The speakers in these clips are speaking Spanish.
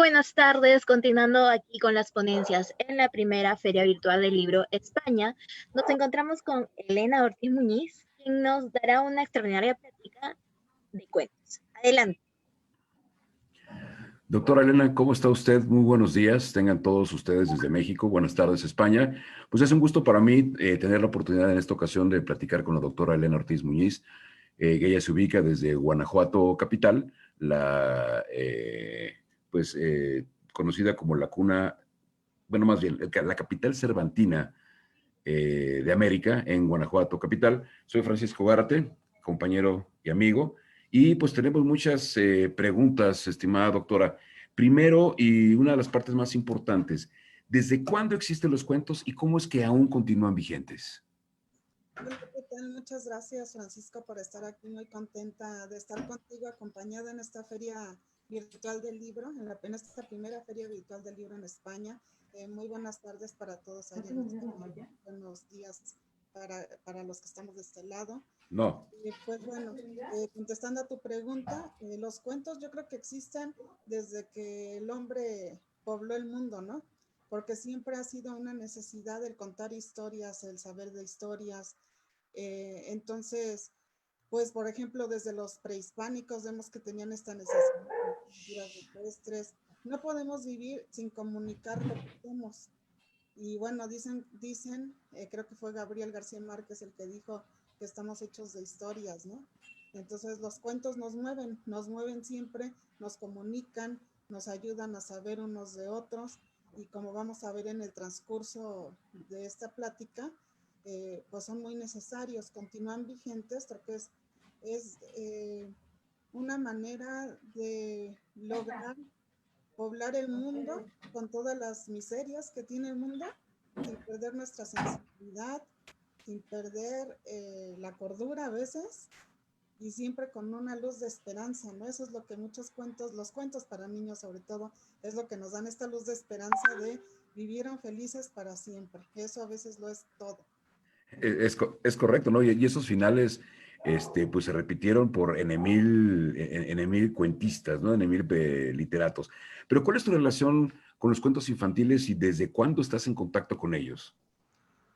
buenas tardes, continuando aquí con las ponencias en la primera Feria Virtual del Libro España. Nos encontramos con Elena Ortiz Muñiz, quien nos dará una extraordinaria plática de cuentos. Adelante. Doctora Elena, ¿cómo está usted? Muy buenos días. Tengan todos ustedes desde México. Buenas tardes, España. Pues es un gusto para mí tener la oportunidad en esta ocasión de platicar con la doctora Elena Ortiz Muñiz, que ella se ubica desde Guanajuato capital, conocida como la cuna, bueno, más bien, la capital cervantina de América, en Guanajuato capital. Soy Francisco Gárate, compañero y amigo, y pues tenemos muchas preguntas, estimada doctora. Primero, y una de las partes más importantes, ¿desde cuándo existen los cuentos y cómo es que aún continúan vigentes? Hola, ¿qué tal? Muchas gracias, Francisco, por estar aquí. Muy contenta de estar contigo, acompañada en esta feria virtual del libro, en esta primera feria virtual del libro en España. Muy buenas tardes para todos allá en España. Buenos días para los que estamos de este lado. No. Pues bueno, contestando a tu pregunta, los cuentos yo creo que existen desde que el hombre pobló el mundo, ¿no? Porque siempre ha sido una necesidad el contar historias, el saber de historias. Entonces, pues por ejemplo, desde los prehispánicos vemos que tenían esta necesidad de culturas rupestres. No podemos vivir sin comunicar lo que somos. Y bueno, dicen, creo que fue Gabriel García Márquez el que dijo que estamos hechos de historias, ¿no? Entonces los cuentos nos mueven siempre, nos comunican, nos ayudan a saber unos de otros, y como vamos a ver en el transcurso de esta plática, pues son muy necesarios, continúan vigentes, porque es una manera de lograr poblar el mundo con todas las miserias que tiene el mundo, sin perder nuestra sensibilidad, sin perder la cordura a veces, y siempre con una luz de esperanza, ¿no? Eso es lo que muchos cuentos, los cuentos para niños sobre todo, es lo que nos dan esta luz de esperanza de vivieron felices para siempre. Eso a veces lo es todo. Es correcto, ¿no? Y esos finales, pues se repitieron por enemil cuentistas, ¿no? Enemil literatos. Pero ¿cuál es tu relación con los cuentos infantiles y desde cuándo estás en contacto con ellos?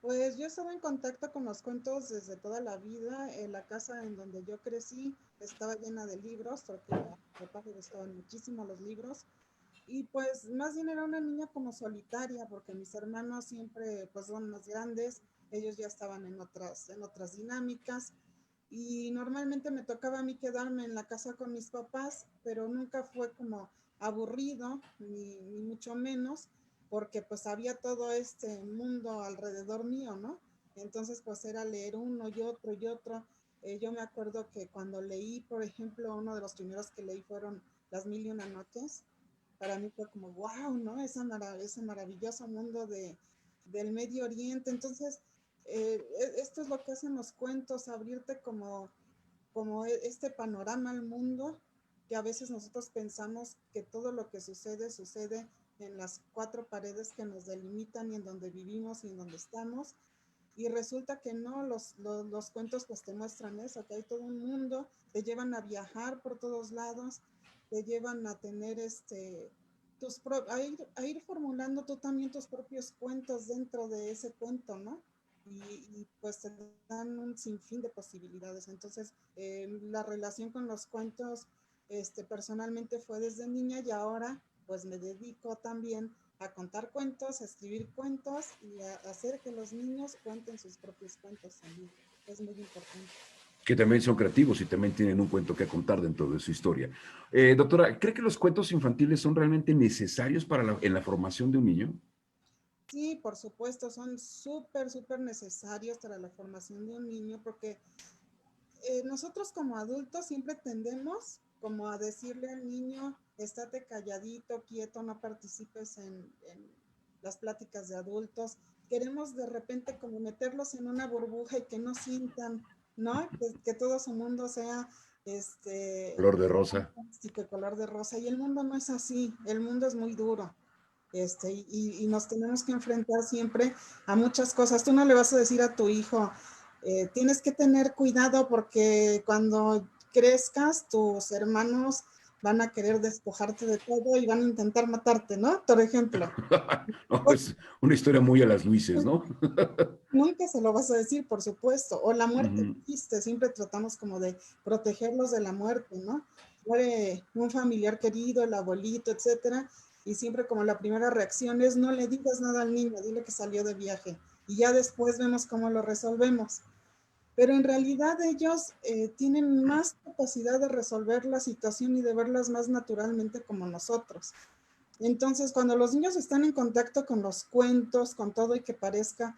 Pues yo estaba en contacto con los cuentos desde toda la vida. La casa en donde yo crecí estaba llena de libros, porque a mi papá le gustaban muchísimo los libros. Y pues más bien era una niña como solitaria, porque mis hermanos siempre pues son más grandes, ellos ya estaban en otras dinámicas, y normalmente me tocaba a mí quedarme en la casa con mis papás, pero nunca fue como aburrido, ni mucho menos, porque pues había todo este mundo alrededor mío, ¿no? Entonces pues era leer uno y otro y otro. Yo me acuerdo que cuando leí, por ejemplo, uno de los primeros que leí fueron Las Mil y Una Noches. Para mí fue como, wow, ¿no? Ese maravilloso mundo del Medio Oriente. Entonces, esto es lo que hacen los cuentos, abrirte como este panorama al mundo, que a veces nosotros pensamos que todo lo que sucede en las cuatro paredes que nos delimitan y en donde vivimos y en donde estamos. Y resulta que no, los cuentos pues te muestran eso, que hay todo un mundo, te llevan a viajar por todos lados, te llevan a tener a ir formulando tú también tus propios cuentos dentro de ese cuento, ¿no? Y pues te dan un sinfín de posibilidades. Entonces, la relación con los cuentos, personalmente fue desde niña, y ahora pues me dedico también a contar cuentos, a escribir cuentos y a hacer que los niños cuenten sus propios cuentos también. Es muy importante. Que también son creativos y también tienen un cuento que contar dentro de su historia. Doctora, ¿cree que los cuentos infantiles son realmente necesarios en la formación de un niño? Sí, por supuesto, son súper necesarios para la formación de un niño, porque nosotros como adultos siempre tendemos como a decirle al niño, estate calladito, quieto, no participes en las pláticas de adultos. Queremos de repente como meterlos en una burbuja y que no sientan, ¿no? Que todo su mundo sea Color de rosa. de color de rosa. Y el mundo no es así, el mundo es muy duro. Y nos tenemos que enfrentar siempre a muchas cosas. Tú no le vas a decir a tu hijo, tienes que tener cuidado porque cuando crezcas tus hermanos van a querer despojarte de todo y van a intentar matarte, ¿no? Por ejemplo. No, es una historia muy a las Luises, ¿no? Nunca se lo vas a decir, por supuesto. O la muerte Ujú. existe, siempre tratamos como de protegerlos de la muerte, ¿no? Muere un familiar querido, el abuelito, etcétera, y siempre como la primera reacción es no le digas nada al niño, dile que salió de viaje. Y ya después vemos cómo lo resolvemos. Pero en realidad ellos tienen más capacidad de resolver la situación y de verlas más naturalmente como nosotros. Entonces, cuando los niños están en contacto con los cuentos, con todo y que parezca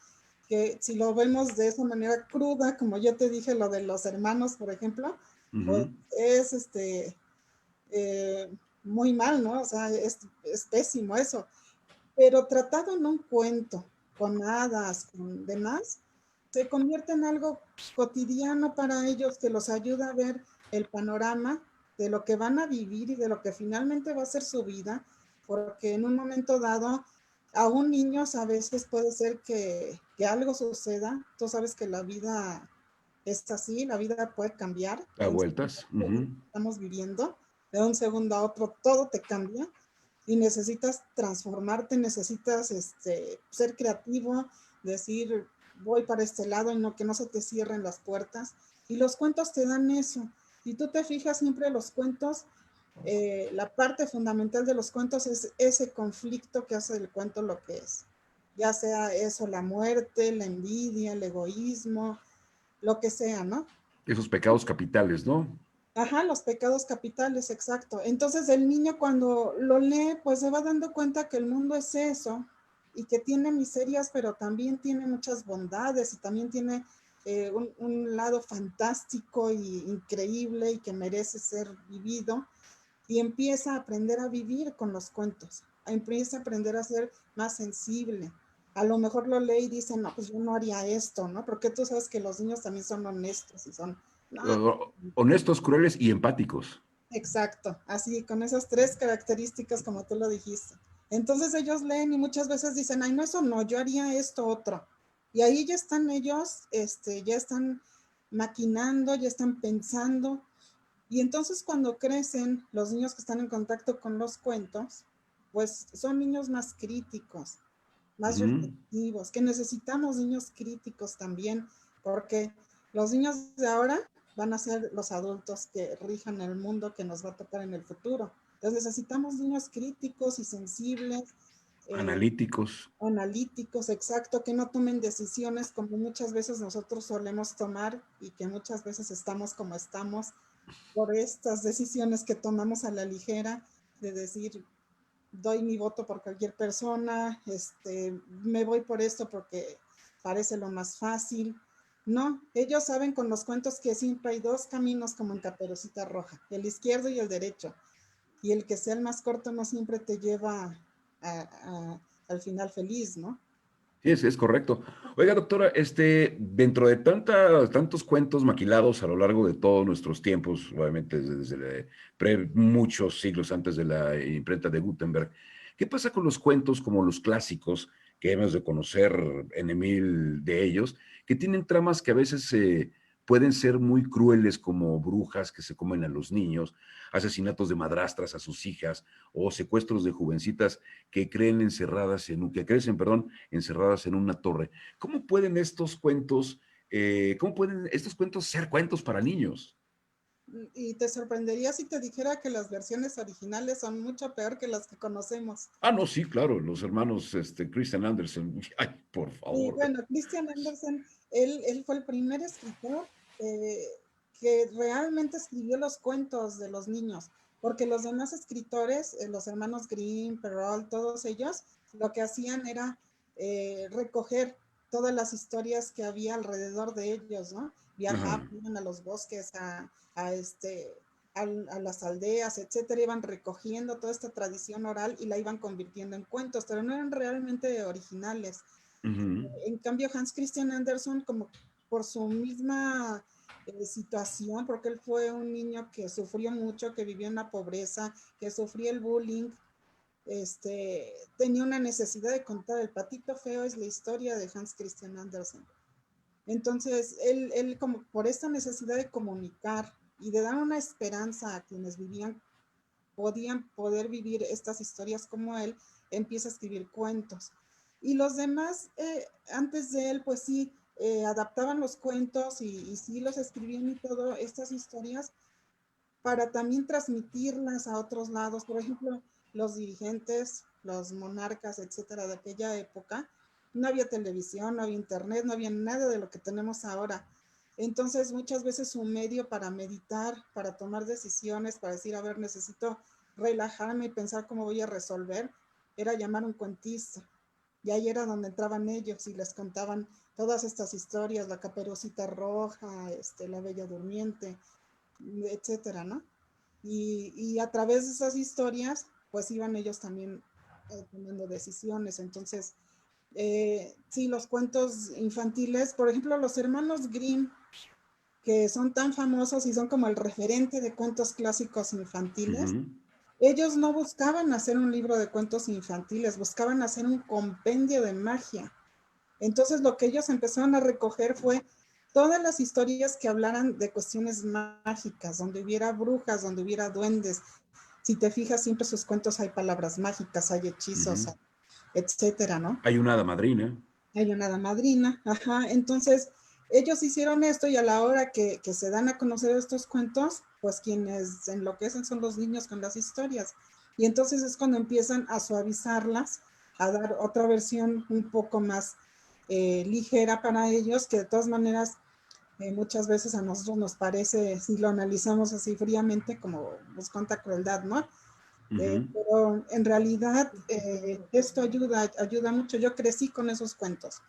que si lo vemos de esa manera cruda, como yo te dije, lo de los hermanos, por ejemplo, pues Ujú. es eh, muy mal, ¿no? O sea, es pésimo eso. Pero tratado en un cuento, con hadas, con demás, se convierte en algo cotidiano para ellos que los ayuda a ver el panorama de lo que van a vivir y de lo que finalmente va a ser su vida, porque en un momento dado, a un niño a veces puede ser que algo suceda, tú sabes que la vida es así, la vida puede cambiar A de un vueltas. segundo a otro Ujú. que estamos viviendo, de un segundo a otro todo te cambia y necesitas transformarte, necesitas ser creativo, decir, voy para este lado y no que no se te cierren las puertas. Y los cuentos te dan eso. Si tú te fijas siempre los cuentos, la parte fundamental de los cuentos es ese conflicto que hace del cuento lo que es. Ya sea eso, la muerte, la envidia, el egoísmo, lo que sea, ¿no? Esos pecados capitales, ¿no? Ajá, los pecados capitales, exacto. Entonces el niño cuando lo lee, pues se va dando cuenta que el mundo es eso y que tiene miserias, pero también tiene muchas bondades y también tiene un lado fantástico y increíble y que merece ser vivido y empieza a aprender a vivir con los cuentos, empieza a aprender a ser más sensible. A lo mejor lo lee y dice, no, pues yo no haría esto, ¿no? Porque tú sabes que los niños también son honestos y son, no, Honestos, crueles y empáticos. exacto, así, con esas tres características como tú lo dijiste. Entonces ellos leen y muchas veces dicen, ay, no, eso no, yo haría esto otro. Y ahí ya están ellos, ya están maquinando, ya están pensando. Y entonces cuando crecen, los niños que están en contacto con los cuentos, pues son niños más críticos, más Ujú. reflexivos, que necesitamos niños críticos también, porque los niños de ahora van a ser los adultos que rijan el mundo que nos va a tocar en el futuro. Entonces necesitamos niños críticos y sensibles, eh, Analíticos. analíticos, exacto, que no tomen decisiones como muchas veces nosotros solemos tomar y que muchas veces estamos como estamos por estas decisiones que tomamos a la ligera, de decir, doy mi voto por cualquier persona, me voy por esto porque parece lo más fácil. No, ellos saben con los cuentos que siempre hay dos caminos como en Caperucita Roja, el izquierdo y el derecho. Y el que sea el más corto no siempre te lleva al final feliz, ¿no? Sí, es correcto. Oiga, doctora, dentro de tantos cuentos maquilados a lo largo de todos nuestros tiempos, obviamente muchos siglos antes de la imprenta de Gutenberg, ¿qué pasa con los cuentos como los clásicos, que hemos de conocer en mil de ellos, que tienen tramas que a veces pueden ser muy crueles, como brujas que se comen a los niños, asesinatos de madrastras a sus hijas, o secuestros de jovencitas que crecen, perdón, encerradas en una torre? ¿Cómo pueden cómo pueden estos cuentos ser cuentos para niños? Y te sorprendería si te dijera que las versiones originales son mucho peor que las que conocemos. Ah, no, sí, claro, los hermanos Christian Andersen. Ay, por Y favor. bueno, Christian Andersen, él fue el primer escritor eh, que realmente escribió los cuentos de los niños, porque los demás escritores, los hermanos Grimm, Perrault, todos ellos, lo que hacían era recoger todas las historias que había alrededor de ellos, ¿no? Ajá. Viajaban, iban a los bosques, a las aldeas, etcétera, iban recogiendo toda esta tradición oral y la iban convirtiendo en cuentos, pero no eran realmente originales. Ujú. En cambio, Hans Christian Andersen, como por su misma situación, porque él fue un niño que sufrió mucho, que vivió en la pobreza, que sufría el bullying, tenía una necesidad de contar. El patito feo es la historia de Hans Christian Andersen. Entonces, él como por esta necesidad de comunicar y de dar una esperanza a quienes vivían podían poder vivir estas historias como él, empieza a escribir cuentos. Y los demás, antes de él, pues sí, adaptaban los cuentos y sí los escribían y todo, estas historias, para también transmitirlas a otros lados. Por ejemplo, los dirigentes, los monarcas, etcétera, de aquella época, no había televisión, no había internet, no había nada de lo que tenemos ahora. Entonces, muchas veces un medio para meditar, para tomar decisiones, para decir, a ver, necesito relajarme y pensar cómo voy a resolver, era llamar a un cuentista. Y ahí era donde entraban ellos y les contaban todas estas historias, la Caperucita Roja, la Bella Durmiente, etcétera, ¿no? Y a través de esas historias, pues iban ellos también tomando decisiones. Entonces, sí, los cuentos infantiles, por ejemplo, los hermanos Grimm, que son tan famosos y son como el referente de cuentos clásicos infantiles, ellos no buscaban hacer un libro de cuentos infantiles, buscaban hacer un compendio de magia. Entonces lo que ellos empezaron a recoger fue todas las historias que hablaran de cuestiones mágicas, donde hubiera brujas, donde hubiera duendes. Si te fijas, siempre sus cuentos hay palabras mágicas, hay hechizos, etcétera, ¿no? Hay una hada madrina. Hay una hada madrina, ajá. Entonces, ellos hicieron esto y a la hora que se dan a conocer estos cuentos, pues quienes enloquecen son los niños con las historias. Y entonces es cuando empiezan a suavizarlas, a dar otra versión un poco más ligera para ellos, que de todas maneras muchas veces a nosotros nos parece, si lo analizamos así fríamente, como pues cuánta crueldad, ¿no? Pero en realidad esto ayuda mucho. Yo crecí con esos cuentos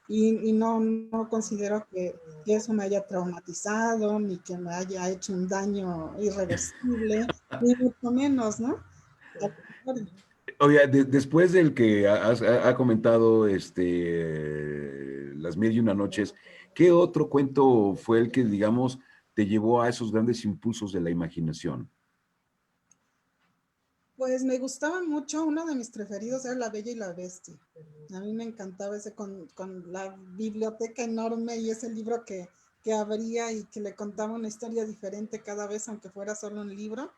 y no considero que eso me haya traumatizado, ni que me haya hecho un daño irreversible, ni mucho menos, ¿no? Oye, después del que ha comentado Las Mil y Una Noches, ¿qué otro cuento fue el que, digamos, te llevó a esos grandes impulsos de la imaginación? Pues me gustaba mucho, uno de mis preferidos era La Bella y la Bestia. A mí me encantaba ese con la biblioteca enorme y ese libro que abría y que le contaba una historia diferente cada vez, aunque fuera solo un libro.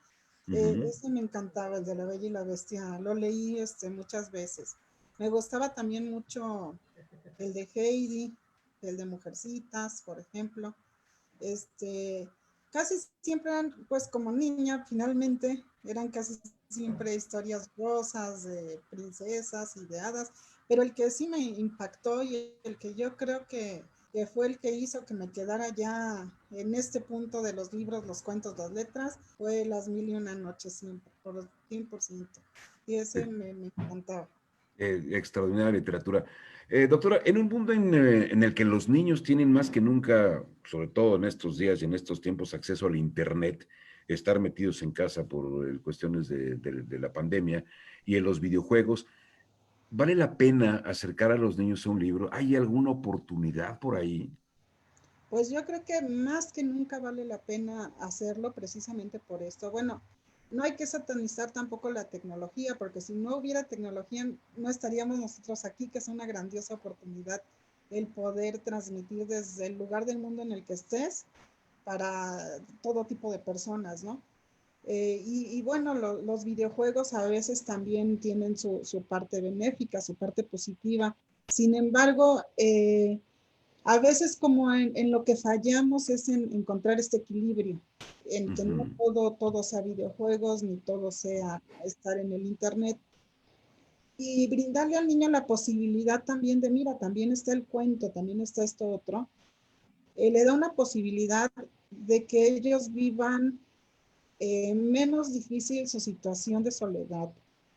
Ese me encantaba, el de La Bella y la Bestia. Lo leí muchas veces. Me gustaba también mucho el de Heidi, el de Mujercitas, por ejemplo. Casi siempre eran, pues como niña, finalmente, eran casi siempre historias rosas de princesas y de hadas, pero el que sí me impactó y el que yo creo que fue el que hizo que me quedara ya en este punto de los libros, los cuentos, las letras, fue Las Mil y Una Noches, siempre, por 100%. Y ese me encantaba. Extraordinaria literatura. Doctora, en un mundo en el que los niños tienen más que nunca, sobre todo en estos días y en estos tiempos, acceso al Internet, estar metidos en casa por cuestiones de la pandemia y en los videojuegos, ¿vale la pena acercar a los niños a un libro? ¿Hay alguna oportunidad por ahí? Pues yo creo que más que nunca vale la pena hacerlo precisamente por esto. Bueno, no hay que satanizar tampoco la tecnología, porque si no hubiera tecnología, no estaríamos nosotros aquí, que es una grandiosa oportunidad el poder transmitir desde el lugar del mundo en el que estés para todo tipo de personas, ¿no? Y bueno, los videojuegos a veces también tienen su parte benéfica, su parte positiva. Sin embargo, a veces como en lo que fallamos es en encontrar este equilibrio, en que no todo sea videojuegos, ni todo sea estar en el internet, y brindarle al niño la posibilidad también de, mira, también está el cuento, también está esto otro, le da una posibilidad de que ellos vivan menos difícil su situación de soledad,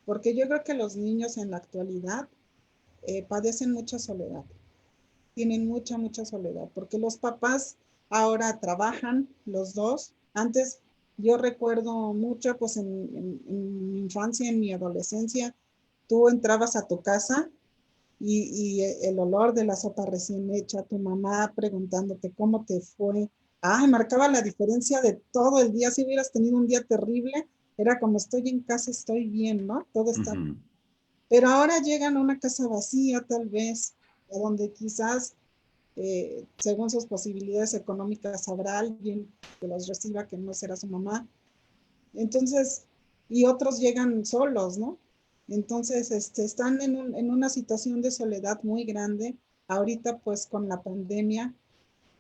porque yo creo que los niños en la actualidad padecen mucha soledad, tienen mucha soledad, porque los papás ahora trabajan los dos. Antes yo recuerdo mucho, pues en mi infancia, en mi adolescencia, tú entrabas a tu casa y el olor de la sopa recién hecha, tu mamá preguntándote cómo te fue. Ay, marcaba la diferencia de todo el día. Si hubieras tenido un día terrible, era como estoy en casa, estoy bien, ¿no? Todo está bien. Pero ahora llegan a una casa vacía, tal vez, donde quizás, según sus posibilidades económicas, habrá alguien que los reciba que no será su mamá. Entonces, y otros llegan solos, ¿no? Entonces, están en una situación de soledad muy grande. Ahorita, pues, con la pandemia,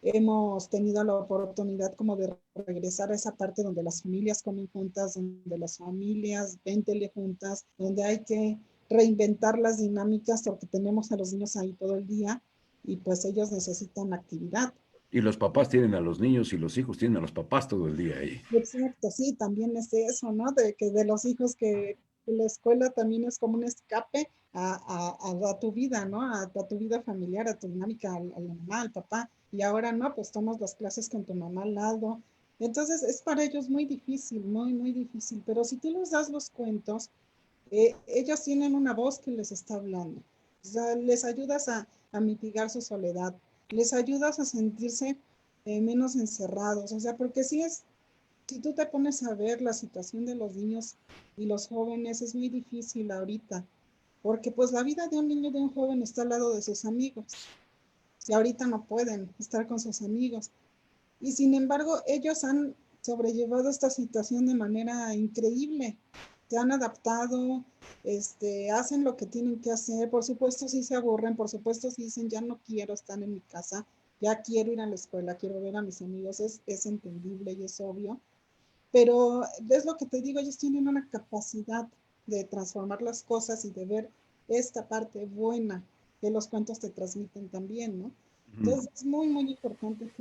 hemos tenido la oportunidad como de regresar a esa parte donde las familias comen juntas, donde las familias ven tele juntas, donde hay que reinventar las dinámicas porque tenemos a los niños ahí todo el día y pues ellos necesitan actividad. Y los papás tienen a los niños y los hijos tienen a los papás todo el día ahí. Exacto, sí, también es eso, ¿no? De que de los hijos que la escuela también es como un escape a tu vida, ¿no? A tu vida familiar, a tu dinámica, a la mamá, al papá. Y ahora no, pues tomas las clases con tu mamá al lado. Entonces es para ellos muy difícil, muy, muy difícil. Pero si tú les das los cuentos, ellos tienen una voz que les está hablando. O sea, les ayudas a mitigar su soledad, les ayudas a sentirse menos encerrados. O sea, porque si tú te pones a ver la situación de los niños y los jóvenes, es muy difícil ahorita, porque pues la vida de un niño y de un joven está al lado de sus amigos, y ahorita no pueden estar con sus amigos. Y sin embargo, ellos han sobrellevado esta situación de manera increíble. Se han adaptado, hacen lo que tienen que hacer. Por supuesto, sí se aburren, por supuesto, sí dicen, ya no quiero estar en mi casa, ya quiero ir a la escuela, quiero ver a mis amigos. Es entendible y es obvio. Pero es lo que te digo, ellos tienen una capacidad de transformar las cosas y de ver esta parte buena que los cuentos te transmiten también, ¿no? Entonces es muy, muy importante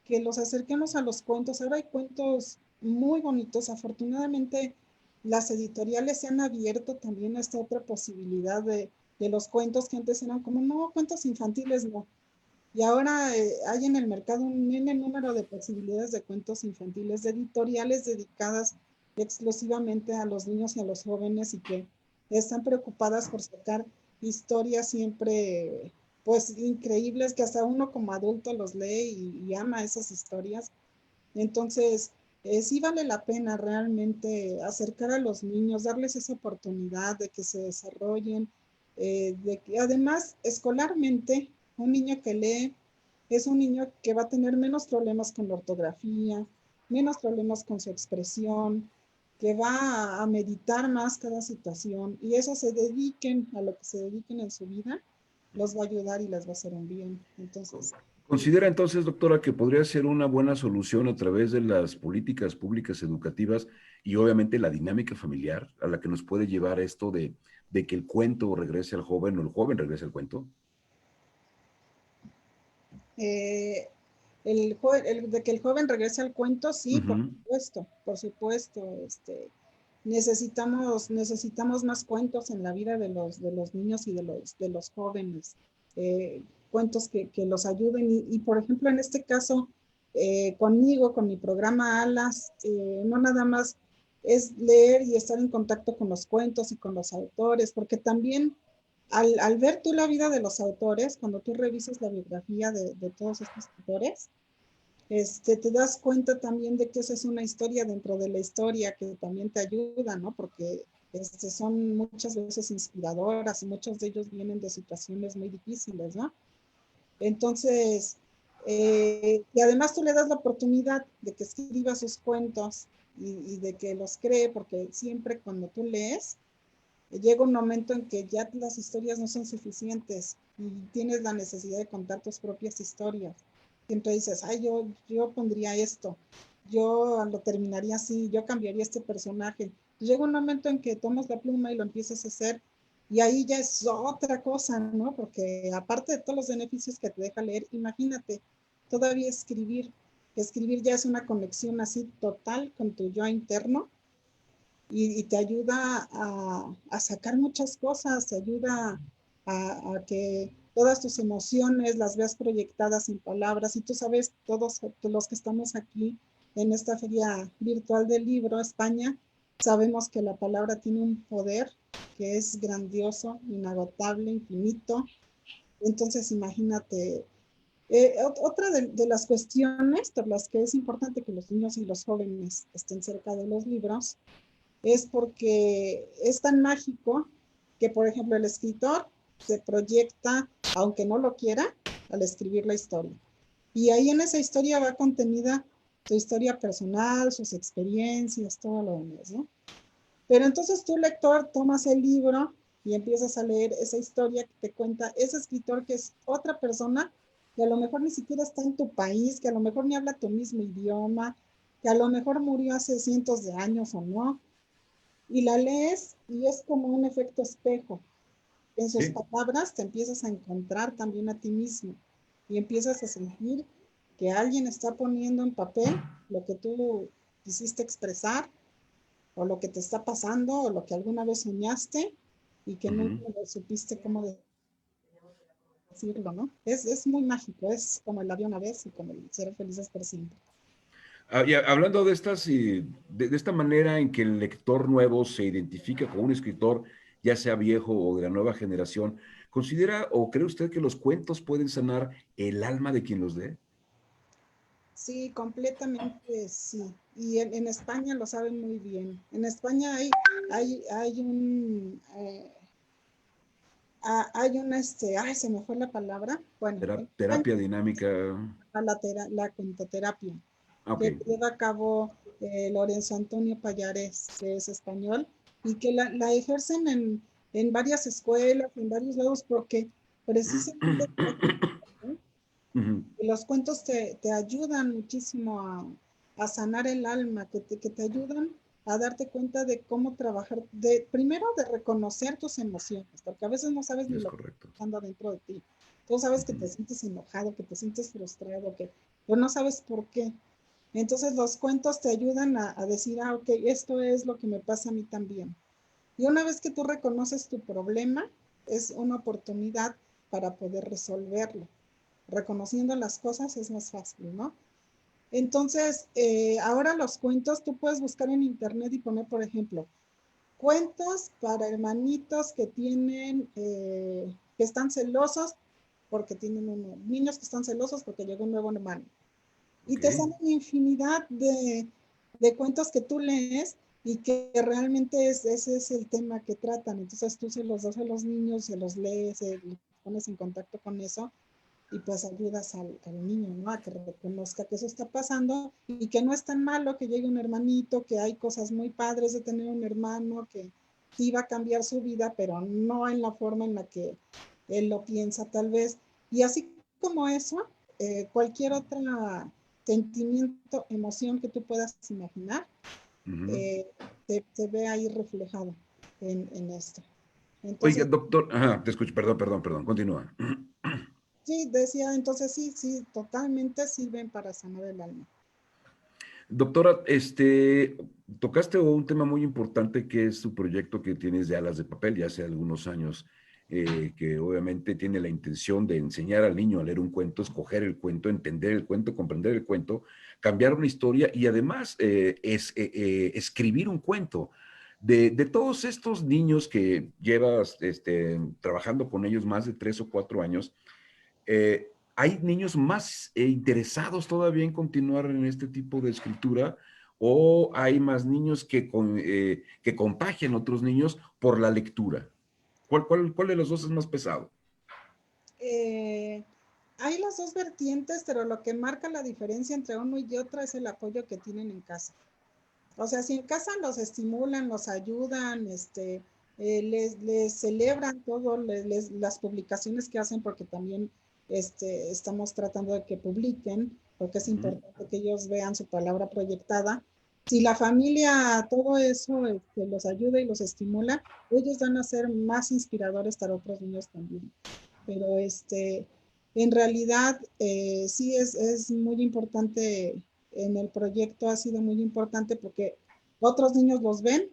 que los acerquemos a los cuentos. Ahora hay cuentos muy bonitos. Afortunadamente, las editoriales se han abierto también a esta otra posibilidad de los cuentos que antes eran como, no, cuentos infantiles, no. Y ahora hay en el mercado un número de posibilidades de cuentos infantiles, de editoriales dedicadas exclusivamente a los niños y a los jóvenes y que están preocupadas por sacar historias siempre, pues, increíbles que hasta uno como adulto los lee y ama esas historias. Entonces, sí vale la pena realmente acercar a los niños, darles esa oportunidad de que se desarrollen, de que además escolarmente un niño que lee es un niño que va a tener menos problemas con la ortografía, menos problemas con su expresión, que va a meditar más cada situación y eso se dediquen a lo que se dediquen en su vida, los va a ayudar y les va a hacer un bien. Entonces, ¿Considera entonces, doctora, que podría ser una buena solución a través de las políticas públicas educativas y obviamente la dinámica familiar a la que nos puede llevar esto de que el cuento regrese al joven o el joven regrese al cuento? eh, de que el joven regrese al cuento, sí, por supuesto, necesitamos más cuentos en la vida de los niños y de los jóvenes, cuentos que los ayuden y, por ejemplo, en este caso, conmigo, con mi programa Alas, no nada más es leer y estar en contacto con los cuentos y con los autores, porque también al ver tú la vida de los autores, cuando tú revisas la biografía de todos estos autores, te das cuenta también de que esa es una historia dentro de la historia que también te ayuda, ¿no? Porque son muchas veces inspiradoras y muchos de ellos vienen de situaciones muy difíciles, ¿no? Entonces, y además tú le das la oportunidad de que escriba sus cuentos y de que los cree, porque siempre cuando tú lees, llega un momento en que ya las historias no son suficientes y tienes la necesidad de contar tus propias historias. Siempre dices, ay, yo pondría esto, yo lo terminaría así, yo cambiaría este personaje. Llega un momento en que tomas la pluma y lo empiezas a hacer y ahí ya es otra cosa, ¿no? Porque aparte de todos los beneficios que te deja leer, imagínate, todavía escribir ya es una conexión así total con tu yo interno y te ayuda a sacar muchas cosas, te ayuda a que todas tus emociones las veas proyectadas en palabras. Y tú sabes, todos los que estamos aquí en esta feria virtual del libro, España, sabemos que la palabra tiene un poder que es grandioso, inagotable, infinito. Entonces, imagínate. Otra de las cuestiones por las que es importante que los niños y los jóvenes estén cerca de los libros es porque es tan mágico que, por ejemplo, el escritor se proyecta, aunque no lo quiera, al escribir la historia. Y ahí en esa historia va contenida su historia personal, sus experiencias, todo lo demás, ¿no? Pero entonces tú, lector, tomas el libro y empiezas a leer esa historia que te cuenta ese escritor, que es otra persona que a lo mejor ni siquiera está en tu país, que a lo mejor ni habla tu mismo idioma, que a lo mejor murió hace cientos de años o no, y la lees y es como un efecto espejo. En sus Sí. palabras te empiezas a encontrar también a ti mismo y empiezas a sentir que alguien está poniendo en papel lo que tú quisiste expresar, o lo que te está pasando, o lo que alguna vez soñaste y que nunca Ujú. supiste cómo decirlo, ¿no? Es muy mágico, es como el había una vez y como el ser felices por siempre. Y hablando de estas, de esta manera en que el lector nuevo se identifica con un escritor, ya sea viejo o de la nueva generación, ¿considera o cree usted que los cuentos pueden sanar el alma de quien los lee? Sí, completamente sí. Y en España lo saben muy bien. En España hay un, hay una, ay, se me fue la palabra. Bueno, en España Terapia dinámica. la cuentoterapia, Ah, ok. que lleva a cabo Lorenzo Antonio Payares, que es español, y que la ejercen en varias escuelas, en varios lados, porque precisamente Ujú. los cuentos te ayudan muchísimo a sanar el alma, que te ayudan a darte cuenta de cómo trabajar, primero de reconocer tus emociones, porque a veces no sabes ni Es lo que correcto. está pasando dentro de ti. Tú sabes que Ujú. te sientes enojado, que te sientes frustrado, pero no sabes por qué. Entonces los cuentos te ayudan a decir, ah, ok, esto es lo que me pasa a mí también. Y una vez que tú reconoces tu problema, es una oportunidad para poder resolverlo. Reconociendo las cosas es más fácil, ¿no? Entonces, ahora los cuentos tú puedes buscar en internet y poner, por ejemplo, cuentos para hermanitos que tienen, que están celosos porque tienen niños que están celosos porque llegó un nuevo hermano. Y Ok. te salen infinidad de cuentos que tú lees y que realmente ese es el tema que tratan. Entonces tú se los das a los niños, se los lees, se los pones en contacto con eso y pues ayudas al niño, ¿no? A que reconozca que eso está pasando y que no es tan malo que llegue un hermanito, que hay cosas muy padres de tener un hermano, que sí va a cambiar su vida, pero no en la forma en la que él lo piensa tal vez. Y así como eso, cualquier otra sentimiento, emoción que tú puedas imaginar, Ujú. eh, te ve ahí reflejado en esto. Oiga, Entonces, doctor, ajá, te escucho, perdón, continúa. sí, decía, entonces sí, sí, totalmente sirven para sanar el alma. Doctora, tocaste un tema muy importante que es tu proyecto que tienes de Alas de Papel ya hace algunos años, que obviamente tiene la intención de enseñar al niño a leer un cuento, escoger el cuento, entender el cuento, comprender el cuento, cambiar una historia y además escribir un cuento. De todos estos niños que llevas trabajando con ellos más de 3 o 4 años, ¿hay niños más interesados todavía en continuar en este tipo de escritura o hay más niños que contagian a otros niños por la lectura? ¿Cuál de los dos es más pesado? Eh, hay las dos vertientes, pero lo que marca la diferencia entre uno y otro es el apoyo que tienen en casa. O sea, si en casa los estimulan, los ayudan, les celebran todo, las publicaciones que hacen, porque también estamos tratando de que publiquen, porque es Ujú. importante que ellos vean su palabra proyectada. Si la familia, todo eso los ayuda y los estimula, ellos van a ser más inspiradores para otros niños también. Pero en realidad sí es muy importante en el proyecto, ha sido muy importante porque otros niños los ven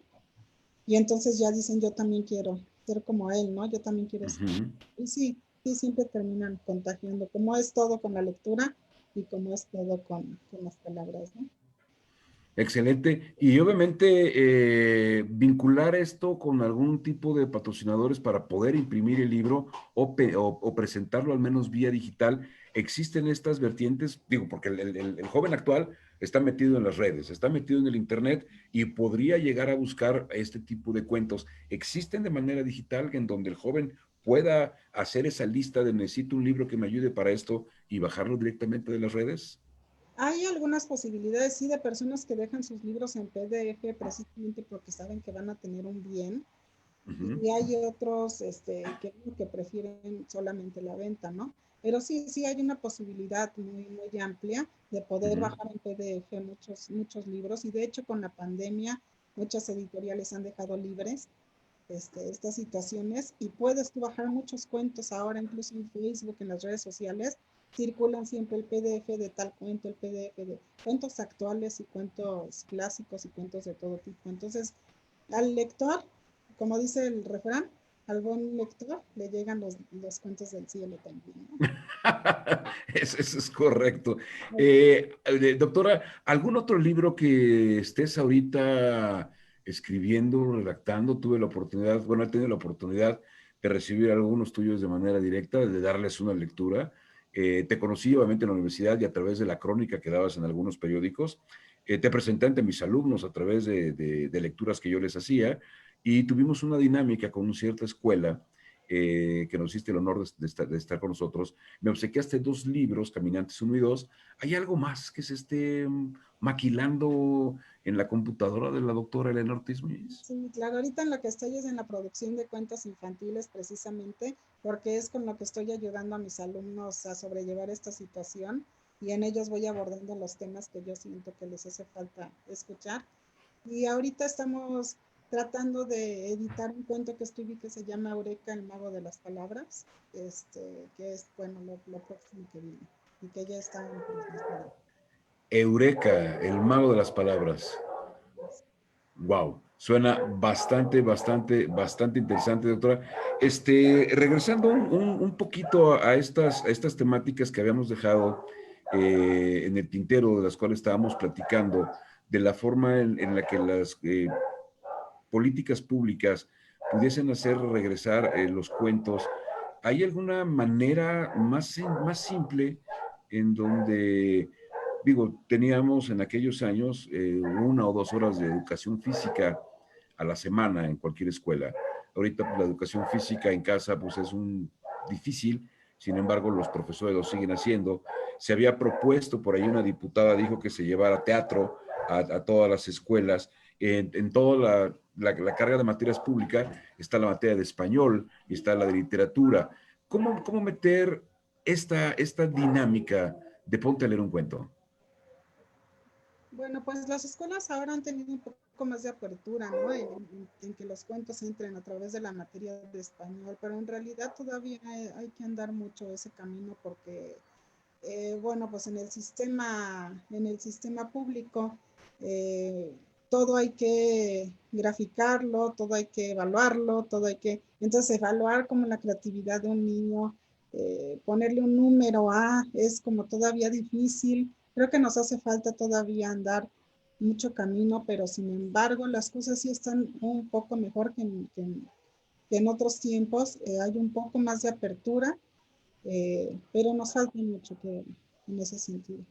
y entonces ya dicen, yo también quiero ser como él, ¿no? Yo también quiero ser. Ujú. Y sí, sí, siempre terminan contagiando, como es todo con la lectura y como es todo con las palabras, ¿no? Excelente. Y obviamente vincular esto con algún tipo de patrocinadores para poder imprimir el libro o presentarlo al menos vía digital. ¿Existen estas vertientes? Digo, porque el joven actual está metido en las redes, está metido en el internet y podría llegar a buscar este tipo de cuentos. ¿Existen de manera digital en donde el joven pueda hacer esa lista de necesito un libro que me ayude para esto y bajarlo directamente de las redes? Hay algunas posibilidades, sí, de personas que dejan sus libros en PDF precisamente porque saben que van a tener un bien. Ujú. Y hay otros que prefieren solamente la venta, ¿no? Pero sí, sí hay una posibilidad muy, muy amplia de poder Ujú. bajar en PDF muchos, muchos libros. Y de hecho, con la pandemia, muchas editoriales han dejado libres estas situaciones y puedes tú bajar muchos cuentos ahora, incluso en Facebook, en las redes sociales, circulan siempre el PDF de tal cuento, el PDF de cuentos actuales y cuentos clásicos y cuentos de todo tipo. Entonces, al lector, como dice el refrán, al buen lector le llegan los cuentos del cielo también, ¿no? Eso es correcto. Así es. Doctora, ¿algún otro libro que estés ahorita escribiendo, redactando? Tuve la oportunidad, bueno, he tenido la oportunidad de recibir algunos tuyos de manera directa, de darles una lectura. Te conocí obviamente en la universidad y a través de la crónica que dabas en algunos periódicos. Te presenté ante mis alumnos a través de lecturas que yo les hacía y tuvimos una dinámica con una cierta escuela que nos hiciste el honor de estar con nosotros. Me obsequiaste 2 libros, Caminantes 1 y 2. ¿Hay algo más que se esté maquilando en la computadora de la doctora Elena Ortiz Muñiz? Sí, claro, ahorita en lo que estoy es en la producción de cuentos infantiles precisamente, porque es con lo que estoy ayudando a mis alumnos a sobrellevar esta situación y en ellos voy abordando los temas que yo siento que les hace falta escuchar. Y ahorita estamos tratando de editar un cuento que escribí que se llama Eureka, el mago de las palabras, que es, bueno, lo próximo que viene y que ya está en proceso. Eureka, el mago de las palabras. Wow, suena bastante, bastante, bastante interesante, doctora. Regresando un poquito a estas temáticas que habíamos dejado en el tintero, de las cuales estábamos platicando, de la forma en la que las políticas públicas pudiesen hacer regresar los cuentos, ¿hay alguna manera más simple en donde, digo, teníamos en aquellos años 1 o 2 horas de educación física a la semana en cualquier escuela? Ahorita pues, la educación física en casa pues es difícil, sin embargo los profesores lo siguen haciendo. Se había propuesto, por ahí una diputada dijo que se llevara teatro a todas las escuelas. En toda la carga de materias públicas está la materia de español y está la de literatura. ¿Cómo meter esta dinámica de ponte a leer un cuento? Bueno, pues las escuelas ahora han tenido un poco más de apertura, ¿no? En que los cuentos entren a través de la materia de español, pero en realidad todavía hay que andar mucho ese camino porque, bueno, pues en el sistema público, eh, todo hay que graficarlo, todo hay que evaluarlo, todo hay que, entonces evaluar como la creatividad de un niño, ponerle un número A es como todavía difícil. Creo que nos hace falta todavía andar mucho camino, pero sin embargo las cosas sí están un poco mejor que en otros tiempos. Hay un poco más de apertura, pero nos falta mucho que en ese sentido.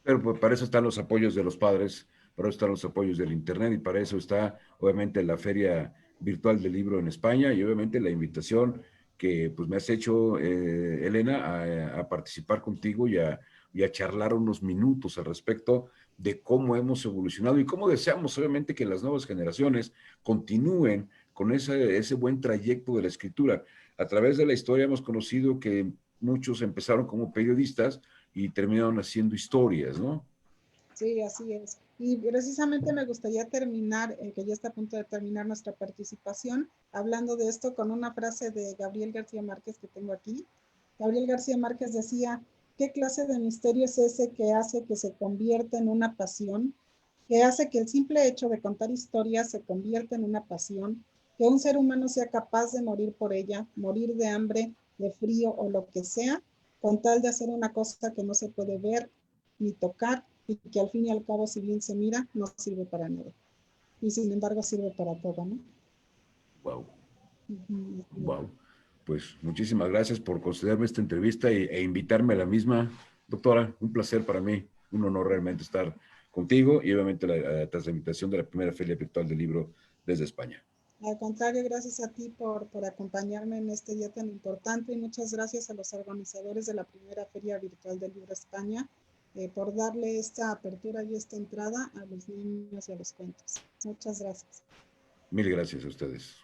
Pero pues, para eso están los apoyos de los padres, para eso están los apoyos del Internet y para eso está obviamente la Feria Virtual del Libro en España y obviamente la invitación que pues me has hecho, Elena, a participar contigo y a charlar unos minutos al respecto de cómo hemos evolucionado y cómo deseamos obviamente que las nuevas generaciones continúen con ese buen trayecto de la escritura. A través de la historia hemos conocido que muchos empezaron como periodistas y terminaron haciendo historias, ¿no? Sí, así es. Y precisamente me gustaría terminar, que ya está a punto de terminar nuestra participación, hablando de esto con una frase de Gabriel García Márquez que tengo aquí. Gabriel García Márquez decía, ¿qué clase de misterio es ese que hace que se convierta en una pasión? Que hace que el simple hecho de contar historias se convierta en una pasión, que un ser humano sea capaz de morir por ella, morir de hambre, de frío o lo que sea, con tal de hacer una cosa que no se puede ver ni tocar y que al fin y al cabo, si bien se mira, no sirve para nada. Y sin embargo sirve para todo, ¿no? Wow, Uh-huh. wow. Pues muchísimas gracias por concederme esta entrevista e invitarme a la misma. Doctora, un placer para mí, un honor realmente estar contigo y obviamente tras la invitación de la primera Feria Virtual del Libro desde España. Al contrario, gracias a ti por acompañarme en este día tan importante y muchas gracias a los organizadores de la primera Feria Virtual del Libro España por darle esta apertura y esta entrada a los niños y a los cuentos. Muchas gracias. Mil gracias a ustedes.